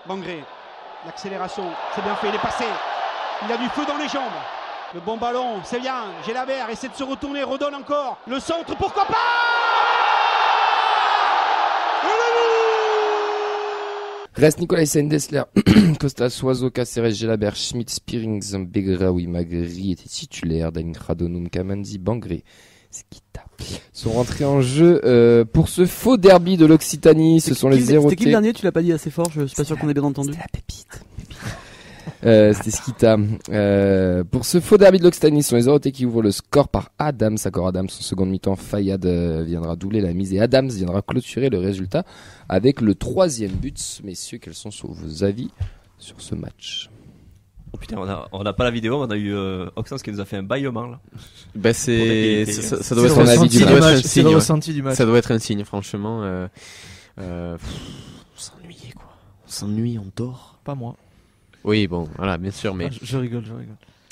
Bangré, l'accélération, c'est bien fait, il est passé. Il a du feu dans les jambes. Le bon ballon, c'est bien. Gelabert essaie de se retourner, redonne encore. Le centre, pourquoi pas? Reste Nicolas Sendesler, Costa Suazo, Caceres, Gelabert, Schmidt, Spearing, Begraoui, Magri était titulaire, Dain Radonum, Kamandi, Bangré, Skita sont rentrés en jeu pour ce faux derby de l'Occitanie. Ce sont les zérotés. C'était qui le dernier? Tu l'as pas dit assez fort, je suis pas sûr qu'on ait bien entendu. C'était la pépite. C'était Skita. Pour ce faux derby de l'Occitanie, ce sont les zérotés qui ouvrent le score par Adams. Accord Adams, en seconde mi-temps, Fayad viendra doubler la mise et Adams viendra clôturer le résultat avec le 3e but. Messieurs, quels sont vos avis sur ce match? Oh putain, on a pas la vidéo, on a eu Oxens qui nous a fait un bâillement là. Bah ça doit être un avis du match. C'est le ressenti du match. Ça doit être un signe, franchement. On s'ennuyait quoi. On s'ennuie, on dort. Pas moi. Oui, bon, voilà, bien sûr, mais Je rigole.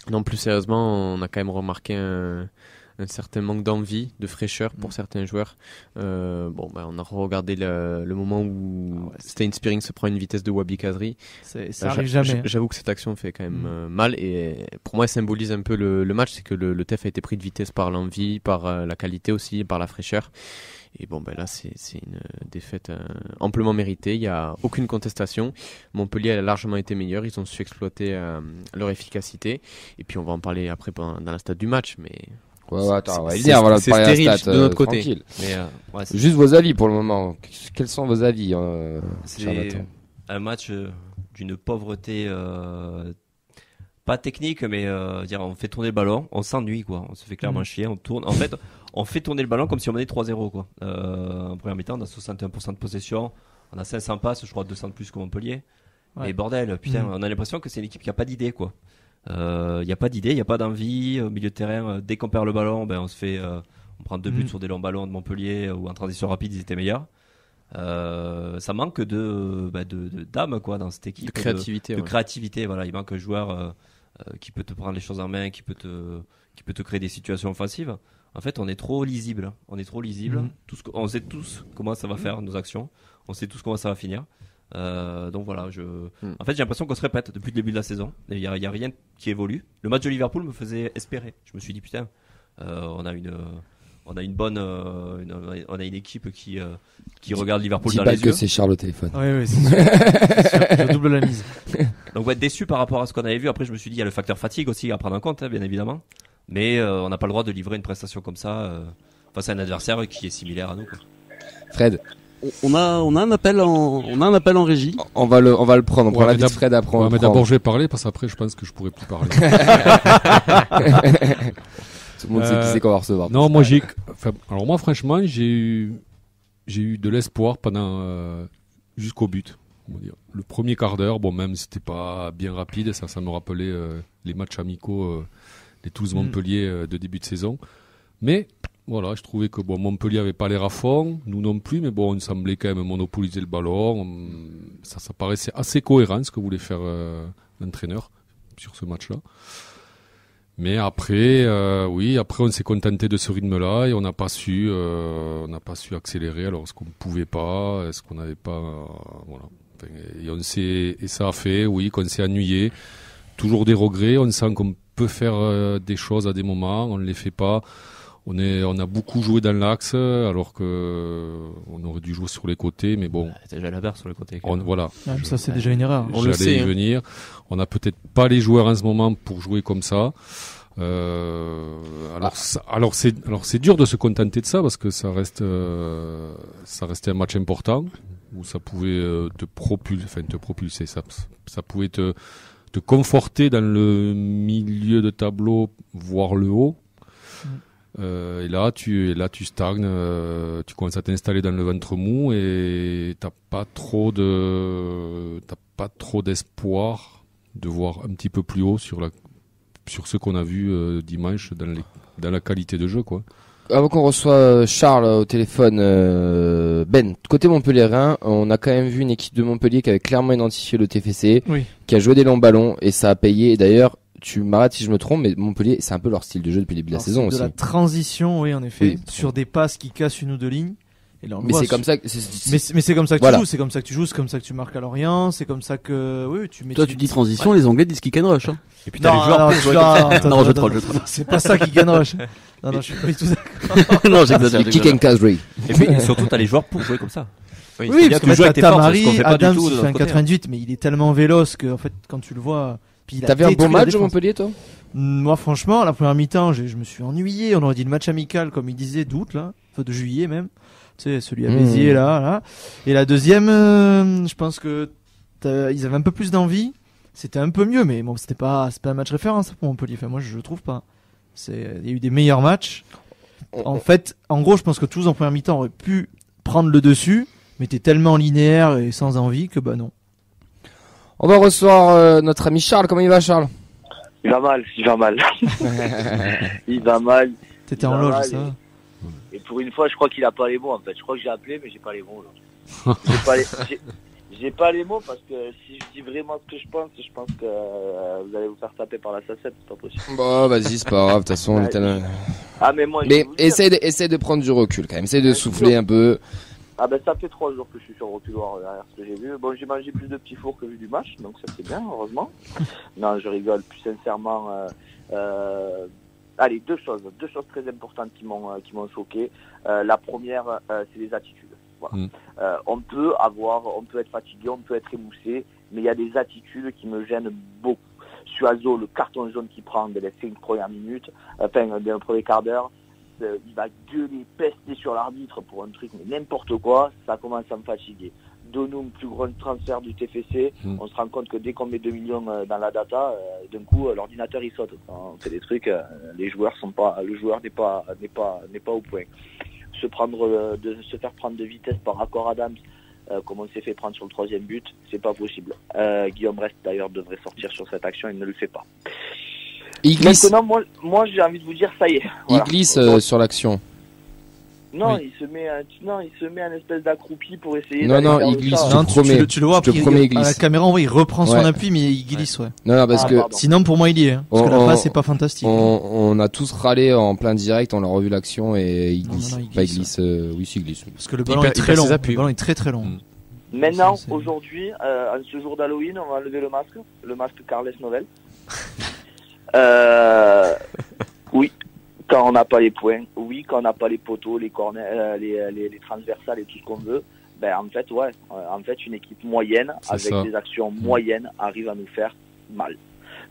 non, plus sérieusement, on a quand même remarqué un certain manque d'envie, de fraîcheur pour certains joueurs. On a regardé le moment où Stein Spearing se prend une vitesse de Wabi Kazri. Ça arrive jamais. J'avoue que cette action fait quand même mal et pour moi, elle symbolise un peu le match, c'est que le TEF a été pris de vitesse par l'envie, par la qualité aussi, par la fraîcheur. Et bon, là, c'est une défaite amplement méritée. Il n'y a aucune contestation. Montpellier a largement été meilleur. Ils ont su exploiter leur efficacité. Et puis, on va en parler après dans la stat du match. Mais c'est stérile de notre côté. Mais, juste vos avis pour le moment. Quels sont vos avis, C'est un match d'une pauvreté pas technique, mais on fait tourner le ballon, on s'ennuie quoi, on se fait clairement chier, on tourne. En fait, on fait tourner le ballon comme si on menait 3-0 quoi. En première mi-temps, on a 61% de possession, on a 500 passes, je crois 200 de plus que Montpellier. Ouais. Mais bordel, putain, on a l'impression que c'est une équipe qui a pas d'idée quoi. Il y a pas d'idée, il y a pas d'envie au milieu de terrain. Dès qu'on perd le ballon, on prend 2 buts sur des longs ballons de Montpellier ou en transition rapide, ils étaient meilleurs. Ça manque de d'âme quoi dans cette équipe, de créativité. Voilà, il manque un joueur qui peut te prendre les choses en main, qui peut te créer des situations offensives. En fait, on est trop lisible. On sait tous comment ça va faire nos actions. On sait tous comment ça va finir. Donc voilà, en fait, j'ai l'impression qu'on se répète depuis le début de la saison. Il y a rien qui évolue. Le match de Liverpool me faisait espérer. Je me suis dit putain, on a une équipe qui regarde Liverpool dans les yeux. Dis pas que c'est Charles au téléphone. Oui, c'est sûr. Je double la mise. Donc déçu par rapport à ce qu'on avait vu. Après, je me suis dit il y a le facteur fatigue aussi à prendre en compte, bien évidemment. Mais on n'a pas le droit de livrer une prestation comme ça face à un adversaire qui est similaire à nous quoi. Fred, on a un appel en régie. on va le prendre. On prend l'avis de Fred après. Mais d'abord je vais parler parce qu'après je pense que je pourrais plus parler. Tout le monde sait qui c'est qu'on va recevoir. Non, moi franchement j'ai eu de l'espoir pendant jusqu'au but. On va dire. Le premier quart d'heure, même si c'était pas bien rapide, ça me rappelait les matchs amicaux des Toulouse-Montpellier de début de saison. Mais voilà, je trouvais que Montpellier avait pas l'air à fond, nous non plus, mais on semblait quand même monopoliser le ballon. Ça paraissait assez cohérent ce que voulait faire l'entraîneur sur ce match-là. Mais après, on s'est contenté de ce rythme-là et on n'a pas su accélérer. Alors, est-ce qu'on pouvait pas, est-ce qu'on n'avait pas, voilà. Et ça a fait, qu'on s'est ennuyé. Toujours des regrets. On sent qu'on peut faire des choses à des moments, on ne les fait pas. On a beaucoup joué dans l'axe, alors que on aurait dû jouer sur les côtés, mais bon. T'as déjà la barre sur les côtés. Voilà. Ça, c'est déjà une erreur. On le sait. Venir. On n'a peut-être pas les joueurs en ce moment pour jouer comme ça. Alors c'est dur de se contenter de ça parce que ça restait un match important où ça pouvait te propulser, ça pouvait te conforter dans le milieu de tableau, voire le haut. Et là tu stagnes, tu commences à t'installer dans le ventre mou et t'as pas trop d'espoir de voir un petit peu plus haut sur ce qu'on a vu dimanche dans la qualité de jeu quoi. Avant qu'on reçoive Charles au téléphone, côté montpelliérain, on a quand même vu une équipe de Montpellier qui avait clairement identifié le TFC, qui a joué des longs ballons et ça a payé. Et d'ailleurs, tu m'arrêtes si je me trompe, mais Montpellier, c'est un peu leur style de jeu depuis le début de la saison aussi. De la transition, oui, en effet, sur des passes qui cassent une ou deux lignes. Et là, on le Mais voit c'est sur- comme ça que Mais c'est comme ça que Voilà. tu joues, c'est comme ça que tu joues, c'est comme ça que tu marques à Lorient, c'est comme ça que oui, tu mets. Toi, tu dis transition, les Anglais disent kick and rush. Hein. Et puis t'as les joueurs non, pour jouer comme ça. Non, je troll. C'est pas ça qui gagne rush. Non, je suis pas du tout d'accord. Non, j'exagère. c'est kick and casery. Et puis surtout t'as les joueurs pour jouer comme ça. Oui, c'est bien parce que que tu joues avec tes forces, ce Tamari, qu'on fait pas du Adams, tout de il fait notre un côté. 98, mais il est tellement véloce que, en fait, quand tu le vois, puis il a T'avais un détruit bon la match au défense. Montpellier, toi? Moi, franchement, la première mi-temps, je me suis ennuyé. On aurait dit le match amical, comme il disait, d'août, là. Enfin, de juillet, même. Tu sais, celui à Béziers, là. Et la deuxième, je pense que ils avaient un peu plus d'envie. C'était un peu mieux, mais bon, c'est pas un match référence pour Montpellier. Enfin, moi, je trouve pas. Il y a eu des meilleurs matchs. En fait, en gros, je pense que Toulouse, en première mi-temps, aurait pu prendre le dessus, mais t'es tellement linéaire et sans envie que, bah, non. On va recevoir notre ami Charles. Comment il va, Charles? Il va mal. Il va mal. T'étais Il en va loge, mal, ça. Et pour une fois, je crois qu'il a pas les mots, en fait. Je crois que j'ai appelé, mais j'ai pas les mots, là. J'ai pas les mots parce que si je dis vraiment ce que je pense que vous allez vous faire taper par la SACEM, c'est pas possible. Bon, vas-y, c'est pas grave. De toute façon, on est tellement- Ah, mais moi, je Mais vais vous dire. essaie de prendre du recul, quand même. Essaie de Ouais, souffler un peu. Ah ben ça fait 3 jours que je suis sur le reculoir derrière ce que j'ai vu. Bon, j'ai mangé plus de petits fours que vu du match, donc ça c'est bien, heureusement. Non, je rigole. Plus sincèrement, allez, deux choses très importantes qui m'ont choqué. La première, c'est les attitudes. Voilà. On peut être fatigué, on peut être émoussé, mais il y a des attitudes qui me gênent beaucoup. Suazo, le carton jaune qu'il prend dès les 5 premières minutes, dès le premier quart d'heure, il va gueuler, pester sur l'arbitre pour un truc, mais n'importe quoi, ça commence à me fatiguer. Donum, plus gros transfert du TFC, on se rend compte que dès qu'on met 2 millions dans la data, d'un coup, l'ordinateur il saute. On fait des trucs, le joueur n'est pas au point. Se faire prendre de vitesse par Accord Adams, comme on s'est fait prendre sur le 3e but, c'est pas possible. Guillaume Rest d'ailleurs devrait sortir sur cette action, il ne le fait pas. Il glisse, Maintenant, moi j'ai envie de vous dire, ça y est. Voilà. il glisse sur l'action. Non, Oui. il se met un espèce d'accroupi pour essayer. Non, d'aller non, vers il le glisse, char. je te promets. Tu le vois, Je te après, promets, il à la glisse. caméra, on voit, il reprend son Ouais. appui, mais il glisse, ouais. Non, parce Ah, que pardon. Sinon, pour moi, il y est, hein. Parce que la passe, c'est pas fantastique. on a tous râlé en plein direct, on a revu l'action et il Non, glisse. non, il Enfin, il glisse, glisse, oui, si, il glisse. Parce que le Il ballon perd- est il très perd long. ses appuis. Le ballon est très très long. Maintenant, C'est- aujourd'hui, en ce jour d'Halloween, on va enlever le masque Carles Novel. Oui, quand on n'a pas les points, oui, quand on n'a pas les poteaux, les corners, les transversales et tout ce qu'on veut, ben en fait, une équipe moyenne C'est avec ça. des actions moyennes arrive à nous faire mal.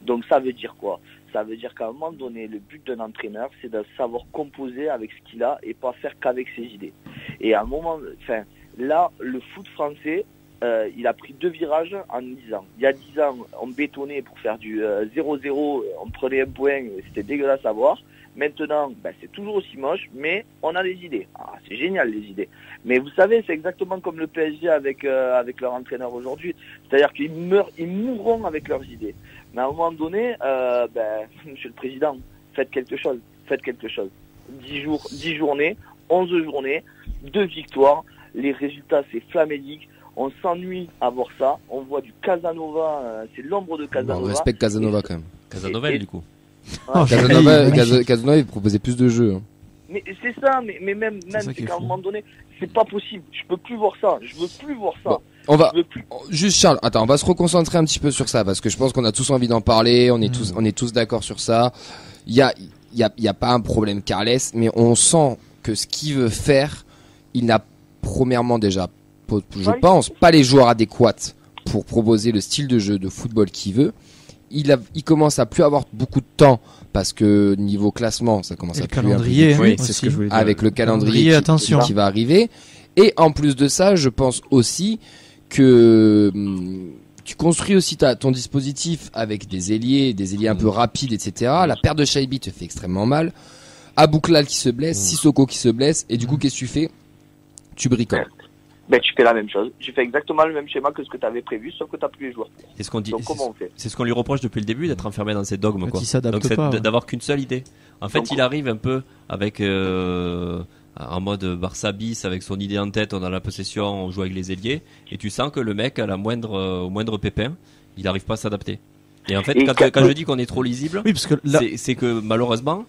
Donc ça veut dire quoi? Ça veut dire qu'à un moment donné, le but d'un entraîneur, c'est de savoir composer avec ce qu'il a et pas faire qu'avec ses idées. Et à un moment, là, le foot français, il a pris 2 virages en 10 ans. Il y a 10 ans, on bétonnait pour faire du 0-0, on prenait un point, c'était dégueulasse à voir. Maintenant, c'est toujours aussi moche, mais on a des idées. Ah, c'est génial les idées. Mais vous savez, c'est exactement comme le PSG avec leur entraîneur aujourd'hui. C'est-à-dire qu'ils mourront avec leurs idées. Mais à un moment donné, Monsieur le Président, faites quelque chose. 10 journées, 11 journées, 2 victoires. Les résultats, c'est flamédique. On s'ennuie à voir ça. On voit du Casanova, c'est l'ombre de Bon, Casanova. on respecte Casanova quand même. Casanovel du coup. Oh, Casanova, il proposait plus de jeux. hein. Mais c'est ça, mais même ça c'est qui est qu'à un fou. moment donné, c'est pas possible. Je peux plus voir ça. Je veux plus voir ça. Bon, On va Je veux plus. juste Charles, attends, on va se reconcentrer un petit peu sur ça parce que je pense qu'on a tous envie d'en parler, on est tous d'accord sur ça. Il y a pas un problème Carles, mais on sent que ce qu'il veut faire, il n'a premièrement déjà je pense pas les joueurs adéquats pour proposer le style de jeu de football qu'il veut. Il commence à plus avoir beaucoup de temps parce que niveau classement, ça commence Et à le plus calendrier, Oui, aussi. c'est ce que je voulais dire. avec le calendrier Calendrier, attention. qui va arriver. Et en plus de ça, je pense aussi que tu construis aussi ton dispositif avec des ailiers un peu rapides, etc. La perte de Shaibi te fait extrêmement mal. Abouklal qui se blesse, Sissoko qui se blesse, et du coup, qu'est-ce que tu fais? Tu bricoles. Tu fais la même chose. Tu fais exactement le même schéma que ce que tu avais prévu, sauf que tu n'as plus les joueurs. C'est ce qu'on dit. Donc comment on fait? C'est ce qu'on lui reproche depuis le début, d'être enfermé dans ses dogmes, quoi. Il s'adapte Donc c'est pas. d'avoir qu'une seule idée. En fait, Donc, il arrive un peu avec en mode Barça bis, avec son idée en tête, on a la possession, on joue avec les ailiers, et tu sens que le mec, au moindre pépin, il n'arrive pas à s'adapter. Et en fait, Et quand je dis qu'on est trop lisible, Oui, parce que là, c'est que malheureusement,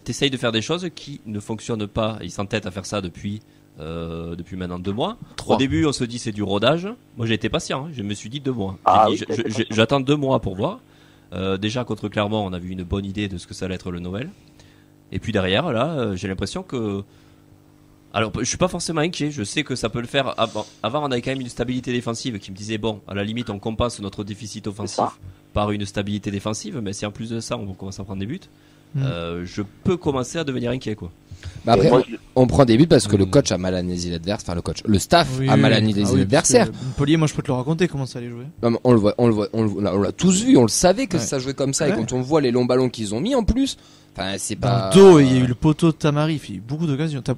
t'essayes de faire des choses qui ne fonctionnent pas. Il s'entête à faire ça depuis depuis maintenant 2 mois. Au début, on se dit c'est du rodage. Moi, j'ai été patient. Je me suis dit 2 mois. J'attends 2 mois pour voir. Déjà contre Clermont, on a vu une bonne idée de ce que ça allait être le Noël. Et puis derrière, là, j'ai l'impression que. Alors, je suis pas forcément inquiet. Je sais que ça peut le faire. Avant, on avait quand même une stabilité défensive qui me disait bon, à la limite, on compense notre déficit offensif par une stabilité défensive. Mais si en plus de ça, on commence à prendre des buts, je peux commencer à devenir inquiet, quoi. Bah après, on prend des buts parce que le coach a mal analysé l'adversaire, enfin le staff a mal analysé l'adversaire. Montpellier, moi je peux te le raconter comment ça allait jouer. Non, mais on l'a tous vu, on le savait que ça jouait comme ça et quand on voit les longs ballons qu'ils ont mis en plus, enfin c'est pas. Dans le dos, il y a eu le poteau de Tamari, il y a eu beaucoup d'occasions. Tu peux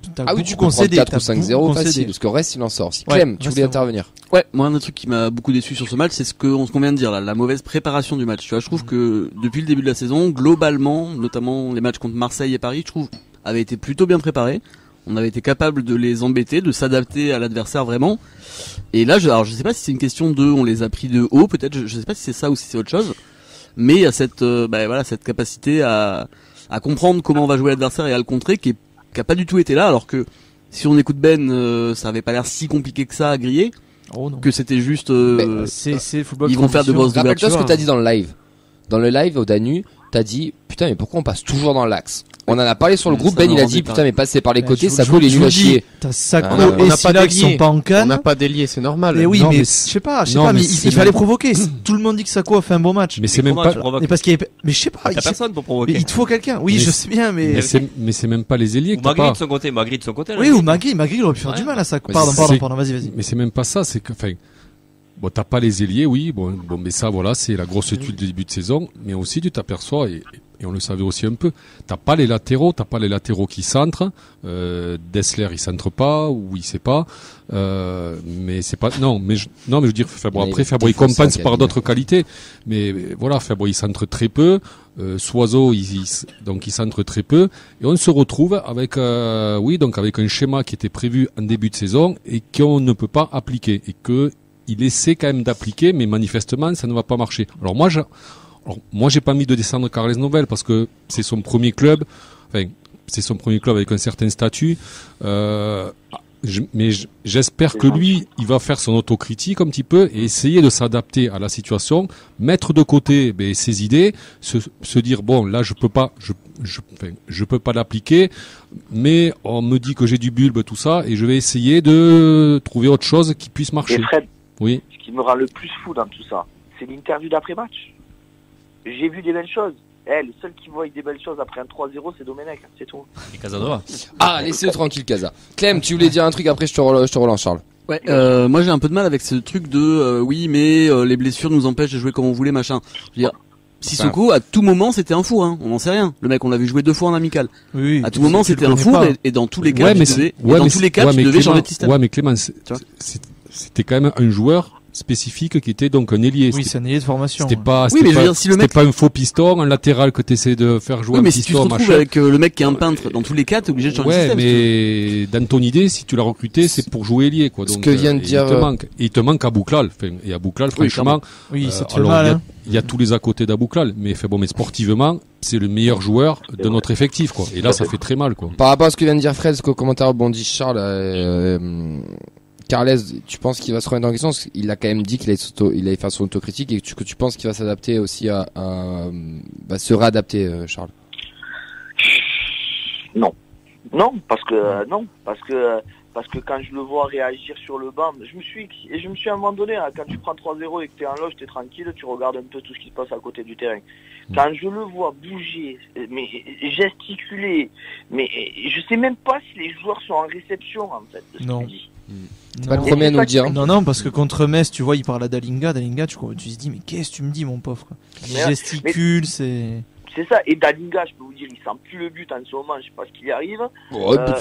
prendre 4 ou 5-0 facile, parce que le reste il en sort. Si Clem, tu voulais intervenir. Ouais, moi un truc qui m'a beaucoup déçu sur ce match, c'est ce qu'on vient de dire là, la mauvaise préparation du match. Tu vois, je trouve que depuis le début de la saison, globalement, notamment les matchs contre Marseille et Paris, je trouve avait été plutôt bien préparé. On avait été capable de les embêter, de s'adapter à l'adversaire vraiment. Et là, alors je sais pas si c'est une question de, on les a pris de haut, peut-être. Je sais pas si c'est ça ou si c'est autre chose. Mais il y a cette, cette capacité à comprendre comment on va jouer l'adversaire et à le contrer, qui a pas du tout été là. Alors que si on écoute Ben, ça avait pas l'air si compliqué que ça à griller. Oh non. Que c'était juste. C'est football. Ils vont faire de grosses ouvertures. Rappelle-toi ce que t'as dit dans le live. Dans le live au Danu, t'as dit putain mais pourquoi on passe toujours dans l'axe. On en a parlé sur le groupe, Ben il a dit putain mais passer par les côtés, Sako il est nul à chier. T'as Sako et Silla qui sont pas en canne. On n'a pas d'ailier, c'est normal. Mais oui, mais je sais pas, mais il fallait provoquer. Tout le monde dit que Sako a fait un bon match. Mais c'est même pas. Mais parce qu'il mais je sais pas, t'as personne pour provoquer. Il te faut quelqu'un. Oui, je sais bien, mais c'est même pas les ailiers que t'as pas. Magri de son côté. Oui, ou Magri il aurait pu faire du mal à Sako. Pardon, vas-y. Mais c'est même pas ça, c'est que enfin bon, t'as pas les ailiers, oui, bon, mais ça, voilà, c'est la grosse étude du début de saison, mais aussi tu t'aperçois, et on le savait aussi un peu, t'as pas les latéraux qui centrent, Dessler, il centre pas, ou il sait pas, mais c'est pas, mais je veux dire, Fabre, après, Fabre, il compense par d'autres qualités, mais voilà, Fabre, il centre très peu, Soiseau, donc il centre très peu, et on se retrouve avec, avec un schéma qui était prévu en début de saison, et qu'on ne peut pas appliquer, et que, il essaie quand même d'appliquer, mais manifestement, ça ne va pas marcher. Alors moi, j'ai pas mis de descendre Carles Novel parce que c'est son premier club. Enfin, c'est son premier club avec un certain statut. Mais j'espère que lui, il va faire son autocritique un petit peu et essayer de s'adapter à la situation, mettre de côté ses idées, se dire bon, là, je peux pas l'appliquer, mais on me dit que j'ai du bulbe, tout ça, et je vais essayer de trouver autre chose qui puisse marcher. Et Fred, oui. Ce qui me rend le plus fou dans tout ça, c'est l'interview d'après-match. J'ai vu des belles choses. Le seul qui voit des belles choses après un 3-0, c'est Domenech, c'est tout. Et Casanova. Ah, laissez-le tranquille, Casa. Clem, tu voulais dire un truc, après je te relance, Charles. Ouais, moi j'ai un peu de mal avec ce truc de oui, mais les blessures nous empêchent de jouer comme on voulait, machin. Je veux dire, Sissoko, à tout moment, c'était un four, hein. On n'en sait rien. Le mec, on l'a vu jouer 2 fois en amical. Oui. À tout moment, c'était un four, et dans tous les cas, tu devais changer de système. Ouais, mais Clément, c'était quand même un joueur spécifique qui était donc un ailier. Oui, c'est un ailier de formation. C'était pas un faux piston, un latéral que t'essaies de faire jouer un piston, mais si tu te retrouves avec le mec qui est un peintre, dans tous les cas, t'es obligé de changer de système. Ouais, mais dans ton idée, si tu l'as recruté, c'est pour jouer ailier, quoi. Donc, ce que vient de dire, il te manque Abouklal. Et Abouklal, franchement, il y a tous les à côté d'Abouklal, mais sportivement, c'est le meilleur joueur de notre effectif, quoi. Et là, ça fait très mal, quoi. Par rapport à ce que vient de dire Fred, ce qu'au commentaire rebondit Charles, Carles, tu penses qu'il va se remettre en question? Parce qu'il a quand même dit qu'il allait faire son autocritique, et que tu penses qu'il va s'adapter aussi se réadapter, Charles? Non, parce que quand je le vois réagir sur le banc, je me suis à un moment donné, quand tu prends 3-0 et que t'es en loge, t'es tranquille, tu regardes un peu tout ce qui se passe à côté du terrain. Quand je le vois bouger, mais gesticuler, mais je sais même pas si les joueurs sont en réception, en fait, de ce qu'il dit. C'est pas le premier à nous le dire. Non, parce que contre Metz, tu vois, il parle à Dalinga, tu te dis, mais qu'est-ce que tu me dis, mon pauvre? Il gesticule, c'est ça, et Dalinga, je peux vous dire, il sent plus le but en ce moment, je sais pas ce qu'il y arrive.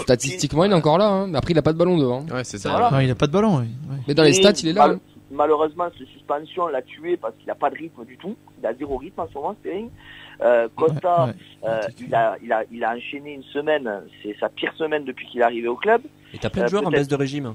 Statistiquement, il est encore là, hein. Mais après, il a pas de ballon devant. Ouais, c'est ça. Voilà. Non, il a pas de ballon, oui. Mais dans les stats, il est là. malheureusement, cette suspension l'a tué parce qu'il n'a pas de rythme du tout. Il a 0 rythme en ce moment, Sterling. Costa, il a enchaîné une semaine. C'est sa pire semaine depuis qu'il est arrivé au club. Et t'as plein de joueurs en baisse de régime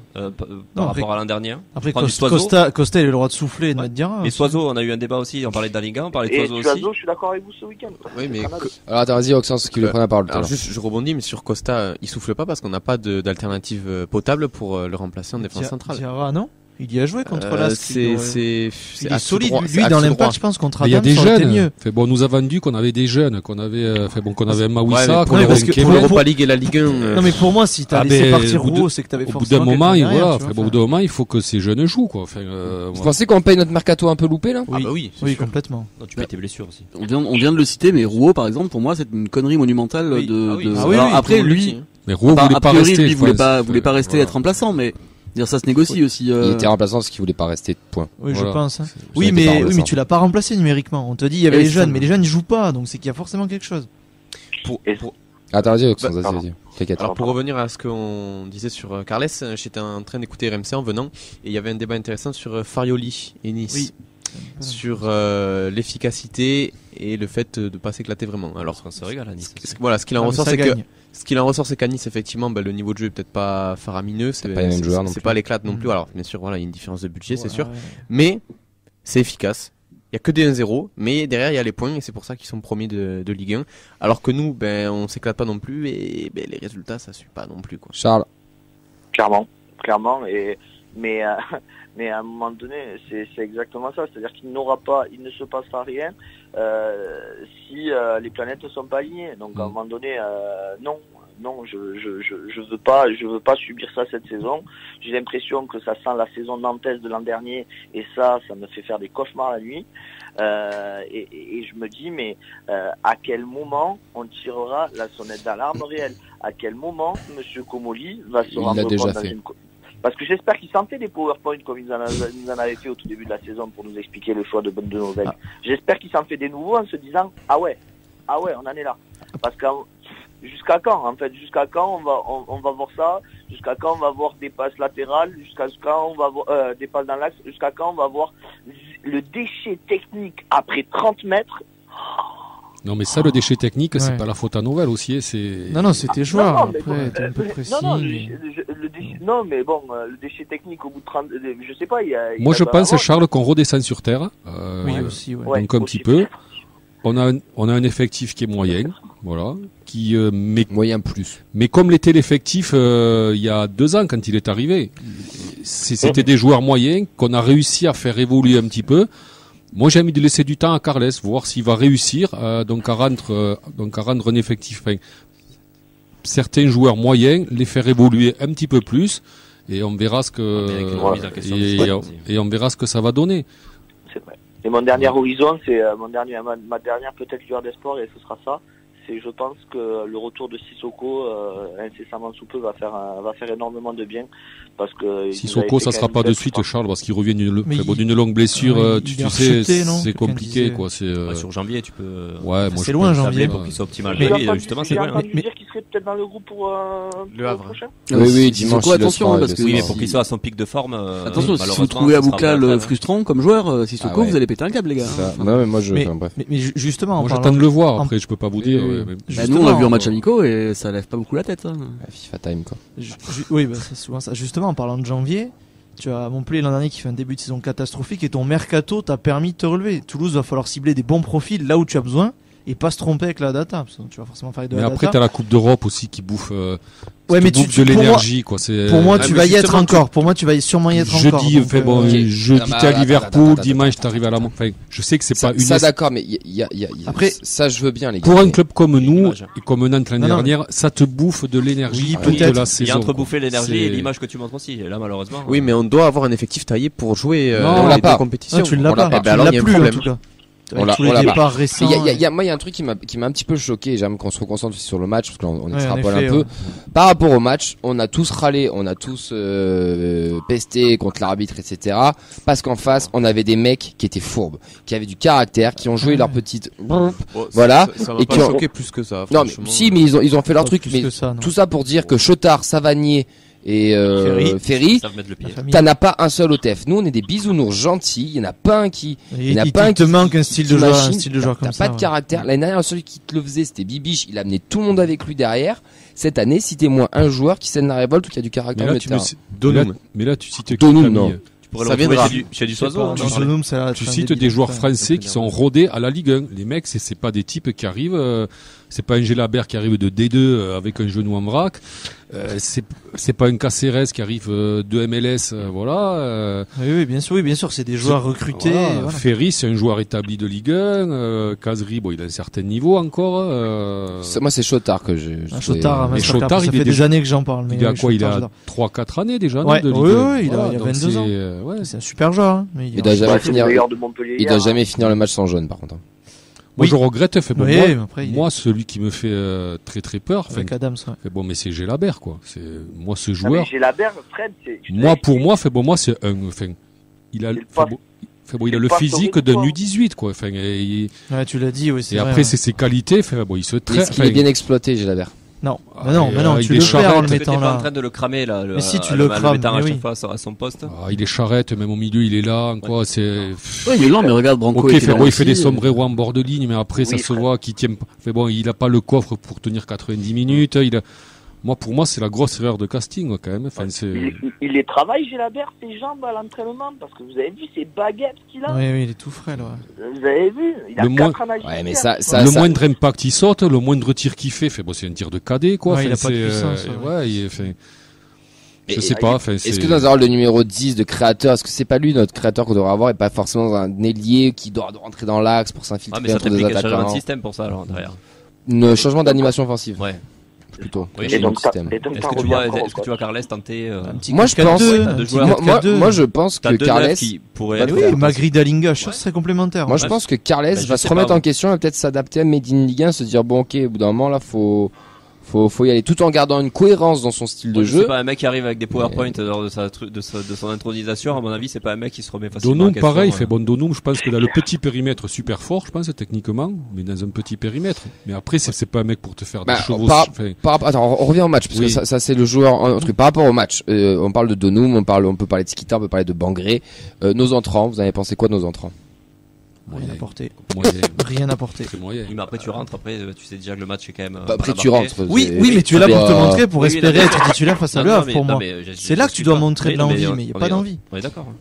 par rapport à l'an dernier. Après, Costa, il a le droit de souffler et de mettre dire. Mais Soiseau, on a eu un débat aussi. On parlait de la Liga, on parlait de Soiseau aussi. Soiseau, je suis d'accord avec vous ce week-end. Oui, mais alors attends, vas-y, Oxens, qui veut prendre la parole. Alors juste, je rebondis, mais sur Costa, il souffle pas parce qu'on n'a pas d'alternative potable pour le remplacer en défense centrale. Diarra, non? Il y a joué contre l'As. Il est solide. Lui, dans l'impact, je pense, contre Adam, il y a des ça aurait été jeunes. mieux. Bon, nous a vendu qu'on avait des jeunes, qu'on avait Mawissa, qu'on avait pour l'Europa League et la Ligue 1. Non, mais pour moi, si t'as laissé partir Rouault, c'est que t'avais forcément. Au bout d'un moment, il faut que ces jeunes jouent, quoi. Vous pensez qu'on paye notre mercato un peu loupé, là? Ah bah oui, complètement. Non, tu payes tes blessures aussi. On vient de le citer, mais Rouault, par exemple, pour moi, c'est une connerie monumentale Alors après, lui. Mais Rouault voulait pas rester. Il voulait pas rester être remplaçant, mais. Dire ça se négocie aussi. Il était remplaçant parce qu'il voulait pas rester. Point. Oui, je pense. Oui, mais tu l'as pas remplacé numériquement. On te dit il y avait les jeunes, mais les jeunes ils jouent pas, donc c'est qu'il y a forcément quelque chose. Attends, vas-y, vas-y. T'inquiète. Alors pour revenir à ce qu'on disait sur Carles, j'étais en train d'écouter RMC en venant et il y avait un débat intéressant sur Farioli et Nice. Oui. Sur l'efficacité et le fait de pas s'éclater vraiment. Alors ça se régale à Nice. Voilà, ce qu'il en ressort c'est qu'à Nice effectivement le niveau de jeu est peut-être pas faramineux, c'est pas l'éclate non plus. Alors bien sûr voilà, il y a une différence de budget, c'est sûr. Mais c'est efficace. Il y a que des 1-0, mais derrière il y a les points et c'est pour ça qu'ils sont premiers de Ligue 1. Alors que nous on s'éclate pas non plus et les résultats ça suit pas non plus quoi. Charles. Clairement mais à un moment donné, c'est exactement ça. C'est-à-dire qu'il ne se passera rien si les planètes ne sont pas alignées. Donc à un moment donné, non, je veux pas subir ça cette saison. J'ai l'impression que ça sent la saison nantaise de l'an dernier, et ça me fait faire des cauchemars la nuit. Et je me dis, mais à quel moment on tirera la sonnette d'alarme réelle? À quel moment Monsieur Comolli va se rendre compte dans une... Parce que j'espère qu'ils s'en fait des PowerPoint comme ils en avaient fait au tout début de la saison pour nous expliquer le choix de Novel. J'espère qu'ils s'en fait des nouveaux en se disant ah ouais, on en est là. Parce que jusqu'à quand on va voir ça? Jusqu'à quand on va voir des passes latérales? Jusqu'à quand on va voir des passes dans l'axe? Jusqu'à quand on va voir le déchet technique après 30 mètres? Non, mais ça, le déchet technique, c'est pas la faute à Novel aussi, c'est... Non, c'était joueur, après, t'es un peu précis. Non, mais bon, le déchet technique au bout de 30, je sais pas, Moi, je pense, Charles, qu'on redescend sur terre. Oui, aussi, ouais. Donc, un petit peu. On a un effectif qui est moyen, voilà, moyen plus. Mais comme l'était l'effectif, il y a 2 ans, quand il est arrivé. C'était des joueurs moyens qu'on a réussi à faire évoluer un petit peu. Moi, j'ai envie de laisser du temps à Carles, voir s'il va réussir, donc à rendre un effectif, certains joueurs moyens, les faire évoluer un petit peu plus, et on verra ce que ça va donner. C'est vrai. Et mon dernier horizon, c'est ma dernière peut-être lueur d'espoir, et ce sera ça. C'est, je pense que le retour de Sissoko, incessamment sous peu, va faire énormément de bien, parce que Sissoko, ça sera pas de suite, Charles, parce qu'il revient d'une longue blessure. Tu sais, c'est compliqué, quoi. Sur janvier, tu peux. Ouais, moi c'est loin janvier pour qu'il soit optimal. Justement, c'est loin. Dire qu'il serait peut-être dans le groupe pour le Havre prochain. Oui, dimanche. Attention, parce que mais pour qu'il soit à son pic de forme. Attention, si vous trouvez Aboukhlal frustrant comme joueur, Sissoko, vous allez péter un câble, les gars. Non, mais moi bref. Mais justement, moi j'attends de le voir. Après, je peux pas vous dire. Nous, on l'a vu en match amicaux et ça lève pas beaucoup la tête. FIFA time, quoi. Oui, c'est souvent ça. Justement, en parlant de janvier, tu as Montpellier l'an dernier qui fait un début de saison catastrophique et ton mercato t'a permis de te relever. Toulouse, va falloir cibler des bons profils là où tu as besoin et pas se tromper avec la data, parce que tu vas forcément faire de la data. Mais après, t'as la Coupe d'Europe aussi qui bouffe. Ouais, mais de l'énergie, quoi. Pour moi, tu vas y être encore. Pour moi, tu vas sûrement y être encore. Jeudi, t'es à Liverpool, dimanche, t'arrives à la Enfin, je sais que c'est pas une. Ça, d'accord, mais après, ça, je veux bien, les gars. Pour un club comme nous, et comme Nantes l'année dernière, ça te bouffe de l'énergie toute la saison. Il y a entre bouffer l'énergie et l'image que tu montres aussi. Là, malheureusement. Oui, mais on doit avoir un effectif taillé pour jouer dans les deux compétitions. Tu ne l'as pas. Tu l'as plus, en tout cas. On l'a pas. Moi, il y a un truc qui m'a un petit peu choqué. J'aime qu'on se reconcentre sur le match parce qu'on extrapole un peu. Par rapport au match, on a tous râlé, on a tous pesté contre l'arbitre, etc. Parce qu'en face, on avait des mecs qui étaient fourbes, qui avaient du caractère, qui ont joué leur petite, voilà, ça m'a pas choqué plus que ça. Non, mais si, mais ils ont fait leur truc. Mais tout ça pour dire que Chotard, Savanier et Ferry, t'en as pas un seul au TF. Nous on est des bisounours gentils, il y en a pas un qui te manque un style de joueur comme ça. T'as pas de caractère. L'année dernière, celui qui te le faisait, c'était Bibiche, il a amené tout le monde avec lui derrière. Cette année, citez-moi un joueur qui sème la révolte ou qui a du caractère. Mais là tu cites Donum, non. Ça viendra chez du Soiseau. Tu cites des joueurs français qui sont rodés à la Ligue 1. Les mecs, c'est pas des types qui arrivent, c'est pas un Gelabert qui arrive de D2 avec un genou en vrac. C'est pas un Caceres qui arrive de MLS, voilà. Oui, bien sûr, c'est des joueurs recrutés. Voilà. Ferry, c'est un joueur établi de Ligue 1. Kazri, bon, il a un certain niveau encore. Moi, c'est Chotard que j'ai. Chotard, ça fait des années que j'en parle. Il a quoi? Il a 3-4 années déjà, non, de Ligue 1. Oui, il a 22 ans. C'est un super joueur. Hein, mais il doit jamais finir le match sans jaune, par contre. Moi, je regrette. Moi, celui qui me fait très très peur. Avec Adams, bon, mais c'est Gelabert, quoi. C'est moi ce joueur. Gelabert, Fred, pour moi, c'est un. Il a le physique d'un U18, quoi. Tu l'as dit, oui. Et après, c'est ses qualités. Il se traite. Il est bien exploité, Gelabert. Non, tu le perds en le mettant là. Tu es en train de le cramer là. Mais si tu le crames, à chaque fois à son poste. Il est charrette, même au milieu, il est là, quoi. Il est lent, mais regarde Branco. Il fait des sombreros en bord de ligne, mais après ça se voit qu'il tient. Il a pas le coffre pour tenir 90 minutes. Pour moi, c'est la grosse erreur de casting, quand même. Il les travaille, Gelabert, ses jambes à l'entraînement, parce que vous avez vu ces baguettes qu'il a. Oui, il est tout frais, là. Vous avez vu, il a 4 ans d'agilité. Ouais, mais le moindre impact il saute, le moindre tir qu'il fait, c'est un tir de cadet, quoi. Il a pas de puissance. Je sais pas. Est-ce que nous avons le numéro 10 de créateur? Est-ce que c'est pas lui notre créateur qu'on devrait avoir et pas forcément un ailier qui doit rentrer dans l'axe pour s'infiltrer entre des attaquants? Mais ça t'implique un changement de système pour ça, alors, derrière. Un changement d'animation offensive. Ouais. Plutôt. Oui, est-ce que tu vois Carles tenter Moi je pense que Carles pourrait Magri Dalinga, ça serait complémentaire. Moi je pense que Carles va se remettre en question et peut-être s'adapter à Made in Ligue 1, se dire bon OK, au bout d'un moment là faut y aller tout en gardant une cohérence dans son style de jeu. C'est pas un mec qui arrive avec des PowerPoint lors de son intronisation. À mon avis, c'est pas un mec qui se remet facilement. Donum, pareil, Donum, je pense qu'il a le petit périmètre super fort, je pense, techniquement, mais dans un petit périmètre. Mais après, c'est pas un mec pour te faire des chevaux. Attends, on revient au match, parce que ça c'est le joueur, par rapport au match. On parle de Donum, on peut parler de Skita, on peut parler de Bangré. Nos entrants, vous avez pensé quoi de nos entrants? Rien apporté. Mais après tu rentres, tu sais déjà que le match est quand même. Après tu rentres. Oui, mais tu es là pour te montrer, pour espérer être titulaire face à Le Havre pour moi. C'est là que tu dois montrer de l'envie, mais il n'y a pas d'envie. On est d'accord.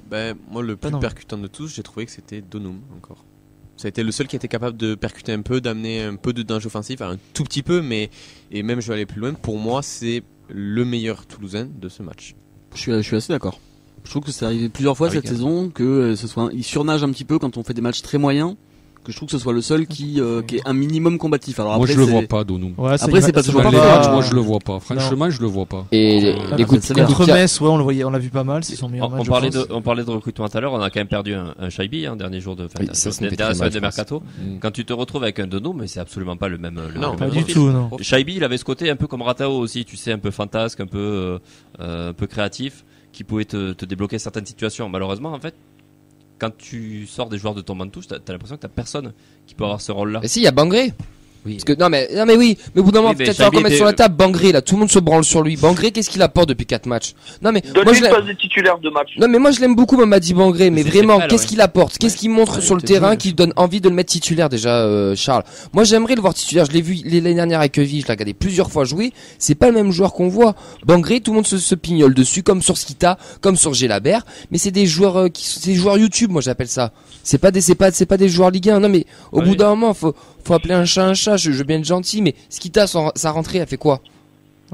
Moi, le plus percutant de tous, j'ai trouvé que c'était Donum encore. Ça a été le seul qui était capable de percuter un peu, d'amener un peu de danger offensif, un tout petit peu, et même je vais aller plus loin. Pour moi, c'est le meilleur Toulousain de ce match. Je suis assez d'accord. Je trouve que c'est arrivé plusieurs fois cette saison que il surnage un petit peu quand on fait des matchs très moyens, que je trouve que ce soit le seul qui est un minimum combatif. Alors moi après, je le vois pas, Donum. Après c'est pas toujours parfait. Moi je le vois pas. Franchement, je le vois pas. Et écoute, contre Metz, on le voyait, on l'a vu pas mal, c'est son meilleur match. On parlait de recrutement tout à l'heure, on a quand même perdu un Shaibi, dernier jour de mercato. Quand tu te retrouves avec un Donum, mais c'est absolument pas le même. Non, pas du tout, non. Shaibi, il avait ce côté un peu comme Ratao aussi, tu sais, un peu fantasque, un peu créatif, qui pouvait te débloquer certaines situations. Malheureusement, en fait, quand tu sors des joueurs de ton banc de touche, t'as l'impression que t'as personne qui peut avoir ce rôle-là. Mais si, il y a Bangré. Oui. Parce que non mais oui, mais au bout d'un moment peut-être falloir mettre sur la table Bangré là, tout le monde se branle sur lui. Bangré, qu'est-ce qu'il apporte depuis 4 matchs? Non mais moi je l'aime des titulaires de match. Non mais moi je l'aime beaucoup Mamadi Bangré, mais vraiment qu'est-ce qu'il apporte? Qu'est-ce qu'il montre sur le terrain qui donne envie de le mettre titulaire déjà Charles? Moi j'aimerais le voir titulaire, je l'ai vu l'année dernière avec Evie, je l'ai regardé plusieurs fois jouer, c'est pas le même joueur qu'on voit. Bangré, tout le monde se pignole dessus comme sur Skita, comme sur Gelabert, mais c'est des joueurs c'est des joueurs YouTube, moi j'appelle ça. C'est pas des joueurs Ligue 1. Non mais au bout d'un moment faut appeler un chat, je veux bien être gentil, mais Skita, sa rentrée, elle fait quoi?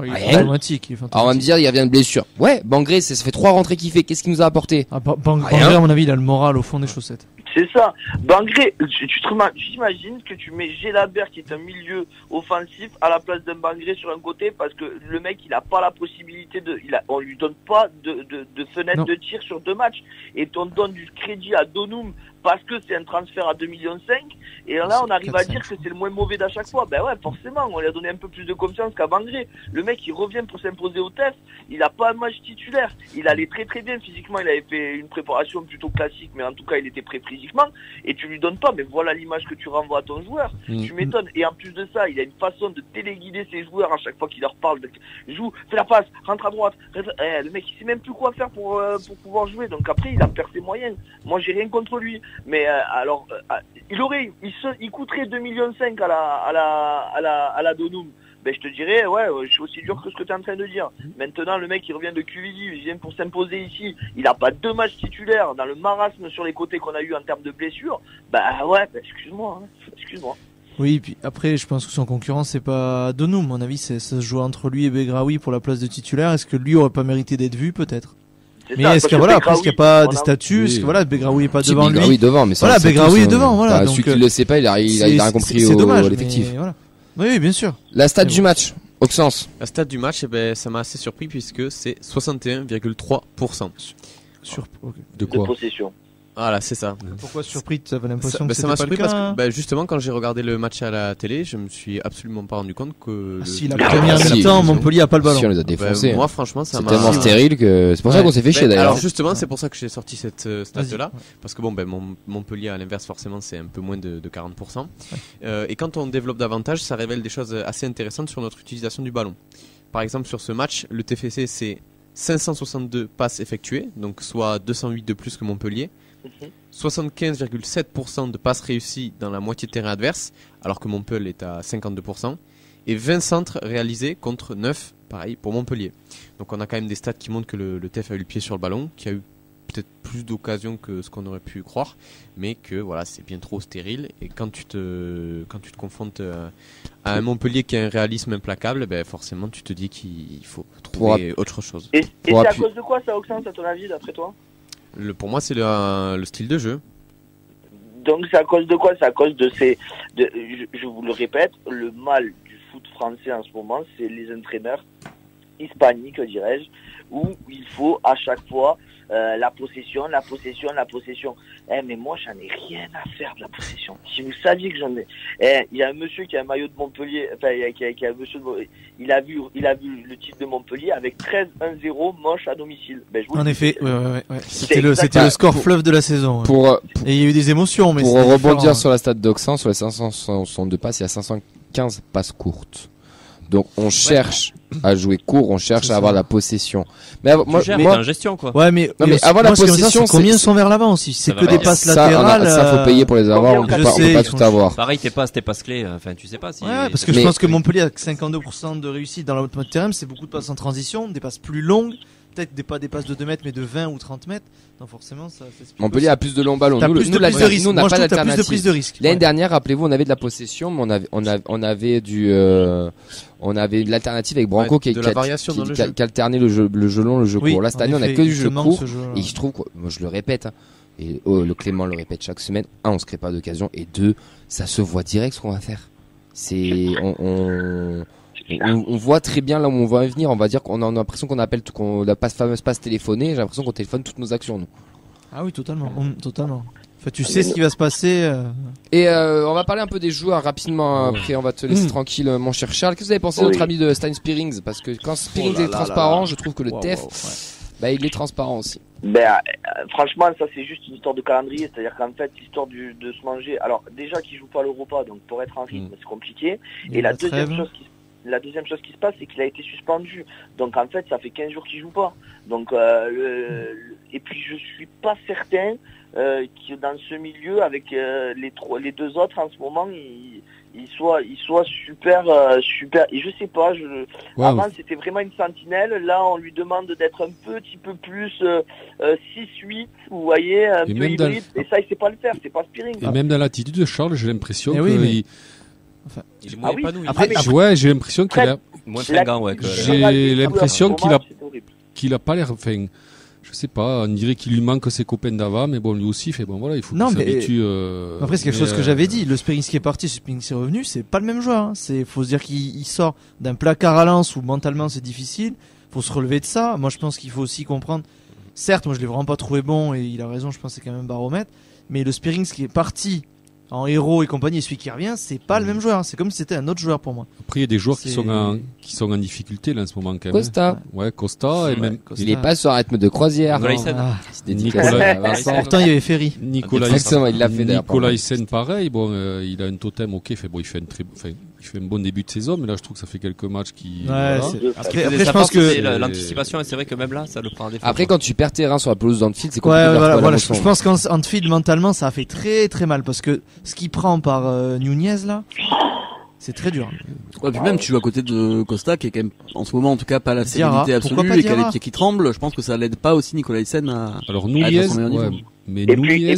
Il est fantastique. Alors on va me dire, il revient de blessure. Ouais, Bangré, ça fait 3 rentrées qu'il fait, qu'est-ce qu'il nous a apporté? Bangré, à mon avis, il a le moral au fond des chaussettes. C'est ça. Bangré, tu t'imagines que tu mets Gelabert qui est un milieu offensif à la place d'un Bangré sur un côté parce que le mec il a pas la possibilité on lui donne pas de fenêtre de tir sur 2 matchs et on donne du crédit à Donum parce que c'est un transfert à 2,5 millions, et là on arrive à dire que c'est le moins mauvais d'à chaque fois. Ben ouais, forcément, on lui a donné un peu plus de confiance qu'à Bangré. Le mec il revient pour s'imposer au test, il a pas un match titulaire, il allait très très bien physiquement, il avait fait une préparation plutôt classique, mais en tout cas il était prêt physiquement, et tu lui donnes pas, mais voilà l'image que tu renvoies à ton joueur. Tu m'étonnes, et en plus de ça, il a une façon de téléguider ses joueurs à chaque fois qu'il leur parle, joue, fais la passe, rentre à droite, le mec il sait même plus quoi faire pour pouvoir jouer, donc après il en perd ses moyens. Moi j'ai rien contre lui, mais il coûterait 2,5 millions à la Donum. Ben je te dirais, ouais, je suis aussi dur que ce que tu es en train de dire. Maintenant le mec il revient de QVD, il vient pour s'imposer ici, il a pas 2 matchs titulaires dans le marasme sur les côtés qu'on a eu en termes de blessures. Bah ouais, excuse-moi. Oui, puis après, je pense que son concurrent, c'est pas Donum. À mon avis, ça se joue entre lui et Begraoui pour la place de titulaire. Est-ce que lui aurait pas mérité d'être vu, peut-être? Mais est-ce qu'il y a pas des statuts? Est-ce que voilà, Begraoui est pas devant lui? Begraoui devant, mais ça, voilà, Begraoui est devant, voilà. Celui qui le sait pas, il a rien compris à l'effectif. Voilà. Oui, bien sûr. La stat du match, Auxence. La stat du match, ça m'a assez surpris puisque c'est 61,3%. De quoi? De possession. Voilà, c'est ça. Pourquoi surpris? Tu avais l'impression que ça c'était m'a pas le surpris cas, parce que justement quand j'ai regardé le match à la télé, je me suis absolument pas rendu compte que si la première mi-temps, Montpellier a pas le ballon. Si, on les a défoncés. Moi franchement ça c'est m'a tellement stérile que c'est pour ça qu'on s'est fait chier d'ailleurs. Alors justement, c'est pour ça que j'ai sorti cette stat là parce que Montpellier à l'inverse forcément c'est un peu moins de 40%. Et quand on développe davantage, ça révèle des choses assez intéressantes sur notre utilisation du ballon. Par exemple, sur ce match, le TFC c'est 562 passes effectuées, donc soit 208 de plus que Montpellier. 75,7% de passes réussies dans la moitié de terrain adverse, alors que Montpellier est à 52%, et 20 centres réalisés contre 9, pareil pour Montpellier. Donc on a quand même des stats qui montrent que le TEF a eu le pied sur le ballon, qui a eu peut-être plus d'occasions que ce qu'on aurait pu croire, mais que voilà, c'est bien trop stérile, et quand tu te confrontes à un Montpellier qui a un réalisme implacable, ben forcément tu te dis qu'il faut trouver autre chose. Et c'est à cause de quoi ça, Auxence, à ton avis, d'après toi? Pour moi, c'est le style de jeu. Donc c'est à cause de quoi? C'est à cause je vous le répète, le mal du foot français en ce moment, c'est les entraîneurs hispaniques, dirais-je, où il faut à chaque fois la possession. Mais moi, j'en ai rien à faire de la possession. Si vous saviez que j'en ai... il y a un monsieur qui a un maillot de Montpellier, il a vu le titre de Montpellier avec 13-1-0 moche à domicile. En effet, ouais. C'était le score fleuve de la saison. Et il y a eu des émotions. Mais pour rebondir sur la stat d'Auxence, sur les 562 passes, il y a 515 passes courtes. Donc on cherche à jouer court, on cherche à avoir la possession. Mais moi, en gestion quoi. Ouais, mais avoir la possession, combien sont vers l'avant aussi? C'est que des passes latérales. Ça faut payer pour les avoir, on peut pas tout avoir. Pareil, tes passes clés, enfin tu sais pas si. Ouais, parce que je pense que Montpellier a 52% de réussite dans la haute moitié de terrain, c'est beaucoup de passes en transition, des passes plus longues. Peut-être pas des passes de 2 mètres mais de 20 ou 30 mètres. Donc forcément ça s'explique. Montpellier a plus de longs ballons. Nous, plus de risque. Nous, on n'a pas d'alternative. Plus de prise de risque. L'année dernière, rappelez-vous, on avait de la possession, mais on avait de l'alternative avec Branco qui alternait le jeu long, le jeu court. Là, cette année, on a que du jeu court. Et je trouve, moi, je le répète, et le Clément le répète chaque semaine, on se crée pas d'occasion, et 2, ça se voit direct ce qu'on va faire. On voit très bien là où on va venir. On va dire qu'on a l'impression qu'on appelle la fameuse passe téléphonée. J'ai l'impression qu'on téléphone toutes nos actions, nous. Ah oui, totalement. Enfin, tu sais ce qui va se passer. Et on va parler un peu des joueurs rapidement. Après, on va te laisser tranquille, mon cher Charles. Qu'est-ce que vous avez pensé de notre ami de Stein Spearings? Parce que quand Spearings est transparent, je trouve que le TEF, il est transparent aussi. Franchement, ça c'est juste une histoire de calendrier, c'est-à-dire qu'en fait, l'histoire de se manger. Alors déjà, qu'il joue pas l'Europa, donc pour être en rythme, c'est compliqué. Et la deuxième chose qui se passe, c'est qu'il a été suspendu. Donc en fait, ça fait 15 jours qu'il joue pas. Donc et puis je suis pas certain que dans ce milieu, avec les deux autres en ce moment, ils soient super. Et je sais pas. Avant c'était vraiment une sentinelle. Là, on lui demande d'être un petit peu plus 6-8. Vous voyez, un peu hybride. Et ça, il sait pas le faire. C'est pas Spearings. Et même dans l'attitude de Charles, j'ai l'impression il est moins épanoui. J'ai l'impression qu'il a moins fringant, j'ai l'impression qu'il a pas l'air. Enfin, je sais pas. On dirait qu'il lui manque ses copains d'avant, mais bon, lui aussi fait. Bon, voilà, il faut qu'il s'habitue. Après, c'est quelque chose que j'avais dit. Le Spearings qui est parti, le Spearings qui est revenu, c'est pas le même joueur. Hein. Faut se dire qu'il sort d'un placard à Lens où mentalement c'est difficile. Faut se relever de ça. Moi, je pense qu'il faut aussi comprendre. Certes, moi, je l'ai vraiment pas trouvé bon et il a raison. Je pense que c'est quand même un baromètre. Mais le Spearings qui est parti en héros et compagnie, et celui qui revient, c'est pas le même joueur. C'est comme si c'était un autre joueur pour moi. Après, il y a des joueurs qui sont en difficulté là en ce moment quand même. Costa. Ouais, Costa. Et même. Costa. Il est pas sur un rythme de croisière. Nicolas Ah. C'est dédicacé à Vincent. Pourtant, il y avait Ferry. Exactement, il l'a fait d'ailleurs. Nicolas Hyssen, pareil. Bon, il a un totem, ok. Il fait un bon début de saison, mais là, je trouve que ça fait quelques matchs qui. Ouais, voilà. Après, je pense que l'anticipation, et c'est vrai que même là, ça le prend un défaut. Après, quand tu perds tes reins sur la pelouse d'Anfield, c'est compliqué. ouais, de leur voilà, trouver la je leçon. pense qu'Anfield mentalement ça a fait très très mal parce que ce qu'il prend par Nunez là, c'est très dur. Ouais, puis même tu joues à côté de Costa qui est quand même en ce moment en tout cas pas la Diarra. sérénité Pourquoi absolue pas et qui a les Diarra pieds qui tremblent. Je pense que ça l'aide pas aussi Nicolas Hyssen à. Alors à Nunez, être à son meilleur ouais, niveau. mais Et Nunez.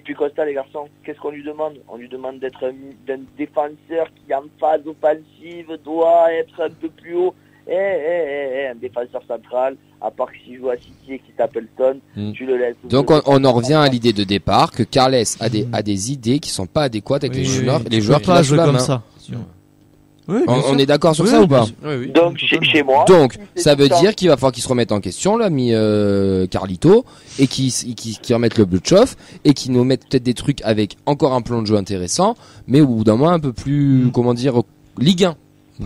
puis Costa, les garçons, qu'est-ce qu'on lui demande? On lui demande d'être un défenseur qui, en phase offensive, doit être un peu plus haut. Un défenseur central, à part que s'il joue à City et qu'il s'appelle Stone, tu le laisses. Donc on en revient à l'idée de départ que Carles a des idées qui sont pas adéquates avec les joueurs qui pas lâchent jouer la comme main. ça. Oui, bien sûr. On est d'accord sur Oui, ça ou pas? Oui, oui. Donc chez moi. Donc, c'est ça veut tout dire qu'il va falloir qu'il se remette en question, l'ami Carlito, et qu'il remette le Bluetooth, et qu'il nous mette peut-être des trucs avec encore un plan de jeu intéressant, mais au bout d'un mois un peu plus, comment dire, Ligue 1.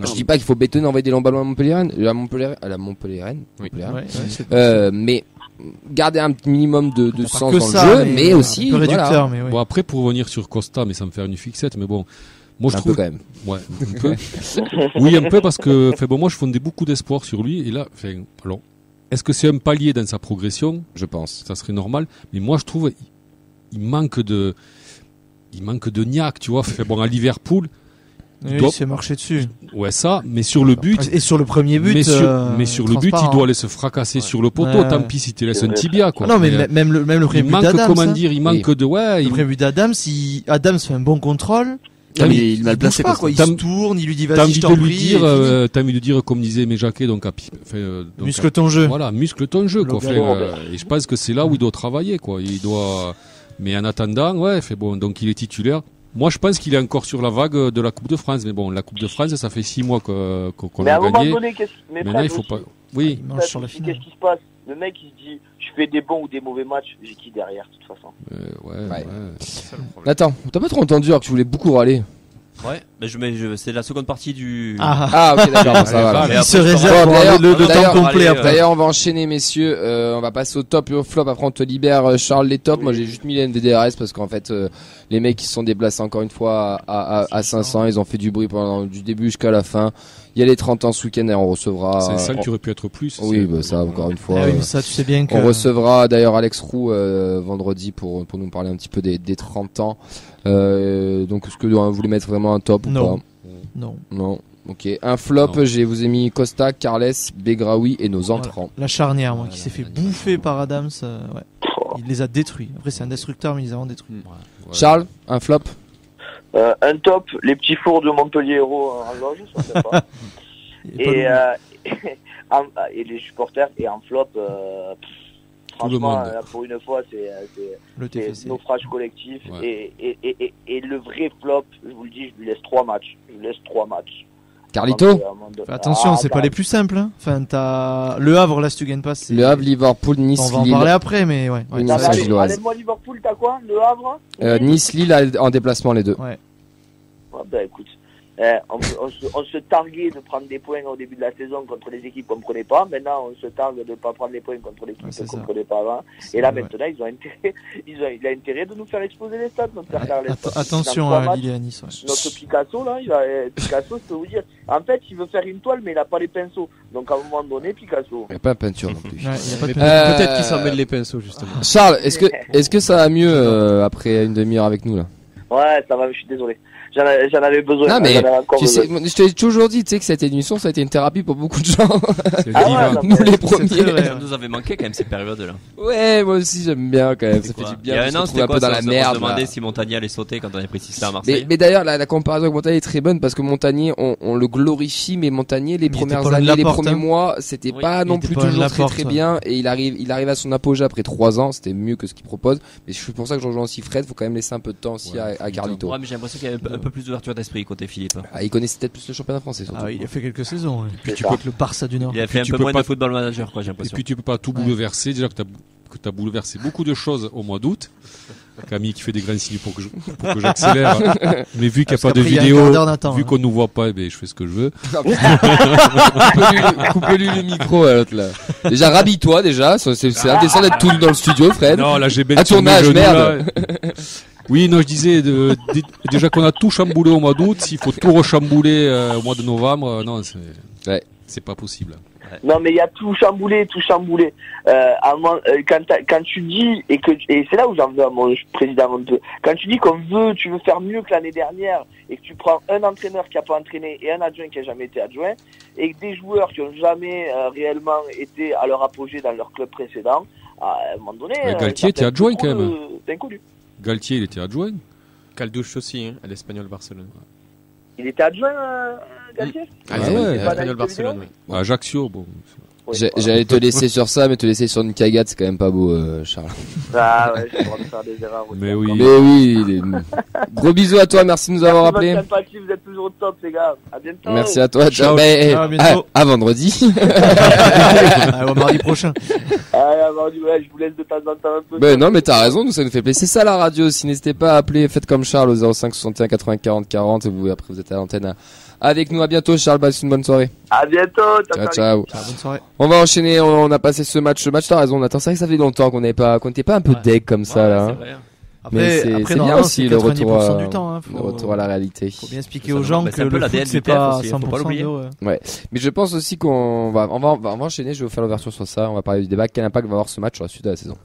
Je dis pas qu'il faut bétonner, envoyer des longs ballons à la Montpellier-Rennes, Oui. Ouais, c'est mais garder un minimum de sens que dans ça, le jeu, mais aussi, un peu réducteur, voilà, mais oui. Bon, après, pour revenir sur Costa, mais ça me fait une fixette, mais bon. Moi, je un peu trouve. quand même. Ouais, un peu. Oui, un peu parce que, moi, je fondais beaucoup d'espoir sur lui, et là, alors, est-ce que c'est un palier dans sa progression? Je pense. Ça serait normal, mais moi, je trouve, il manque de niaque, tu vois. Bon, à Liverpool, Oui, doit- il s'est marché dessus. ouais, ça, mais sur le but, Et sur le premier but, mais sur le but, il transparent. doit aller se fracasser sur le poteau. Ouais. Tant pis si tu laisses un tibia, quoi. Ah non, mais Mais, même le il premier but manque, d'Adams. comment hein. dire, il manque de, ouais, Le premier but d'Adams, si Adams fait un bon contrôle, Ah, mais il est mal bouge placé, pas, Costa. quoi. Il T'as- se tourne, il lui dit t'as vas-y, envie je de t'en lui prie. dire, et fini. t'as envie de dire, comme disait Méjaquet, donc, Muscle ton jeu. voilà, muscle ton jeu, quoi. Logan. Et je pense que c'est là où il doit travailler, quoi. Mais en attendant, ouais, donc il est titulaire. Moi, je pense qu'il est encore sur la vague de la Coupe de France. Mais bon, la Coupe de France, ça fait 6 mois qu'on Mais à a un moment gagné. donné, Maintenant, il faut pas. Oui. Il mange sur la finale. Qu'est-ce qui se passe? Le mec, il se dit, je fais des bons ou des mauvais matchs, j'ai qui derrière, de toute façon. Ouais. Attends, t'as pas trop entendu alors que tu voulais beaucoup râler. Ouais, mais c'est la seconde partie du. Ah, ok, d'accord, ça va. Mais Il après, se je réserve Bon, d'ailleurs, le d'ailleurs, temps complet allez, après. D'ailleurs, on va enchaîner, messieurs. On va passer au top et au flop. Après, on te libère, Charles, les tops. Moi, j'ai juste mis les NVDRS parce qu'en fait, les mecs, ils se sont déplacés encore une fois à 500. Ils ont fait du bruit pendant du début jusqu'à la fin. Il y a les 30 ans ce week-end et on recevra. C'est ça qui aurait pu être plus. Oui, bah, ça, encore une fois. Ah oui, mais ça, tu sais bien que. On recevra d'ailleurs Alex Roux vendredi pour nous parler un petit peu des 30 ans. Donc, est-ce que vous voulez mettre vraiment un top ou Non. pas? Non. Non. Ok. Un flop, Non. je vous ai mis Costa, Carles, Begraoui et nos entrants. La charnière, moi, qui s'est fait bouffer par Adams. Ouais. Il les a détruits. Après, c'est un destructeur, mais ils les ont détruits. Charles, un flop? Un top, les petits fours de Montpellier Héros en loge, ça fait pas. Et les supporters, et en flop, franchement, monde. là, pour une fois, c'est Le TFC. naufrage collectif. Ouais. Et le vrai flop, je vous le dis, je lui laisse 3 matchs. Je lui laisse 3 matchs. Carlito? Fais attention, c'est pas les plus simples. Hein. Enfin, t'as le Havre là, si tu gagnes pas. C'est... Le Havre, Liverpool, Nice, On va en Lille. parler après, mais ouais. Oui, Ah, Nice, allez, Gilloise. allez-moi Liverpool, t'as quoi? Le Havre? Nice, Lille en déplacement les deux. Ouais. Ah, ben écoute, on se targuait de prendre des points au début de la saison contre les équipes qu'on ne prenait pas. Maintenant, on se targue de ne pas prendre les points contre l'équipe Ouais, c'est qu'on ne ça. prenait pas avant. Et là, maintenant, il a intérêt de nous faire exploser les stats, notre père Carles. Attention Dans 3 à matchs, Lille et à Nice. Ouais. Notre Picasso, là, Picasso, je peux vous dire, en fait, il veut faire une toile, mais il n'a pas les pinceaux. Donc, à un moment donné, Picasso. Il n'y a pas de peinture non plus. Ouais, il y a pas de Peut-être qu'il s'en mêle les pinceaux, justement. Charles, est-ce que ça va mieux après une demi-heure avec nous là? Ouais, ça va, je suis désolé. J'en avais besoin. Non mais J'en avais encore tu sais, besoin. je t'ai toujours dit, tu sais que cette émission ça a été une thérapie pour beaucoup de gens. C'est Ah divin. ouais, non, Nous les C'est premiers. très vrai. Ça nous avait manqué quand même ces périodes-là. Ouais, moi aussi j'aime bien quand même. Ça fait Quoi. du Il y bien a de se un an, retrouver c'était un quoi peu dans ça, la on se merde. demandait là. si Montagnier allait sauter quand on avait pris 6 à Marseille. Mais d'ailleurs, la comparaison avec Montagnier est très bonne parce que Montagnier, on le glorifie, mais Montagnier, les Mais il premières était pas loin de années, les Laporte, premiers hein. mois, c'était Oui, pas il non était plus pas loin de toujours très Laporte, très ouais. bien. Et il arrive à son apogée après 3 ans. C'était mieux que ce qu'il propose. Mais c'est pour ça que je rejoins aussi Fred. Faut quand même laisser un peu de temps aussi Ouais, à Carlito. Ouais, mais j'ai l'impression qu'il y avait un peu plus d'ouverture d'esprit côté Philippe. Ah, il connaissait peut-être plus le championnat français surtout. Ah, il a fait quelques saisons. Ouais. C'est Tu ça. peux le Barça du Nord. Il a fait un tu peu peux moins pas- de football manager, quoi, j'ai Et l'impression. puis tu peux pas tout bouleverser. Déjà que t'as bouleversé beaucoup de choses au mois d'août. Camille qui fait des grands signes pour que j'accélère. Mais vu qu'il n'y a pas de qu'après, il y a un vidéo, quart d'heure d'attente, vu hein. qu'on nous voit pas, je fais ce que je veux. Coupez-lui le micro à l'autre là. Déjà, rhabille-toi déjà. C'est indécent d'être tout nu dans le studio, Fred. Non, là j'ai À ton âge, merde. Oui, non, je disais déjà qu'on a tout chamboulé au mois d'août. S'il faut tout rechambouler au mois de novembre, non, c'est pas possible. Non, mais il y a tout chamboulé. Quand tu dis, et c'est là où j'en veux à mon président un peu, quand tu dis tu veux faire mieux que l'année dernière, et que tu prends un entraîneur qui a pas entraîné et un adjoint qui a jamais été adjoint, et que des joueurs qui ont jamais réellement été à leur apogée dans leur club précédent, à un moment donné... Mais Galtier était adjoint quand même. C'est inconnu. Galtier, il était adjoint. Caldouche aussi, hein, à l'Espagnol Barcelone. Il était adjoint, Galtier À ouais. l'Espagnol Barcelone, oui. À Ajaccio, bon. Oui, J'allais te laisser sur ça, mais te laisser sur une cagade, c'est quand même pas beau, Charles. Ah ouais, j'ai le droit de faire des erreurs. Mais oui. Mais oui, gros bisous à toi, merci de nous avoir appelés. Merci de votre sympathie, vous êtes toujours au top, les gars. À bientôt. Merci à toi, ciao. À bientôt. À vendredi. Au mardi prochain. Ouais, je vous laisse de temps en temps un peu. Ben non, mais t'as raison, nous ça nous fait plaisir. C'est ça la radio aussi. N'hésitez pas à appeler, faites comme Charles au 05 61 80 40 40 et après vous êtes à l'antenne avec nous. À bientôt, Charles. Passe une bonne soirée. À bientôt. Ciao. Ciao, bonne soirée. On va enchaîner. On a passé ce match. T'as raison, Nathan. C'est vrai que ça fait longtemps qu'on n'était pas un peu deck comme ça là. C'est vrai. Mais c'est bien normalement, aussi c'est le retour 90% du temps, hein. le retour à la réalité. Faut bien expliquer Ça, aux gens mais que c'est un peu le foot l'ADN c'est du TEF pas aussi, faut pas 100% l'oublier. de... Mais je pense aussi on va enchaîner. Je vais vous faire l'ouverture sur ça. On va parler du débat. Quel impact va avoir ce match sur la suite de la saison?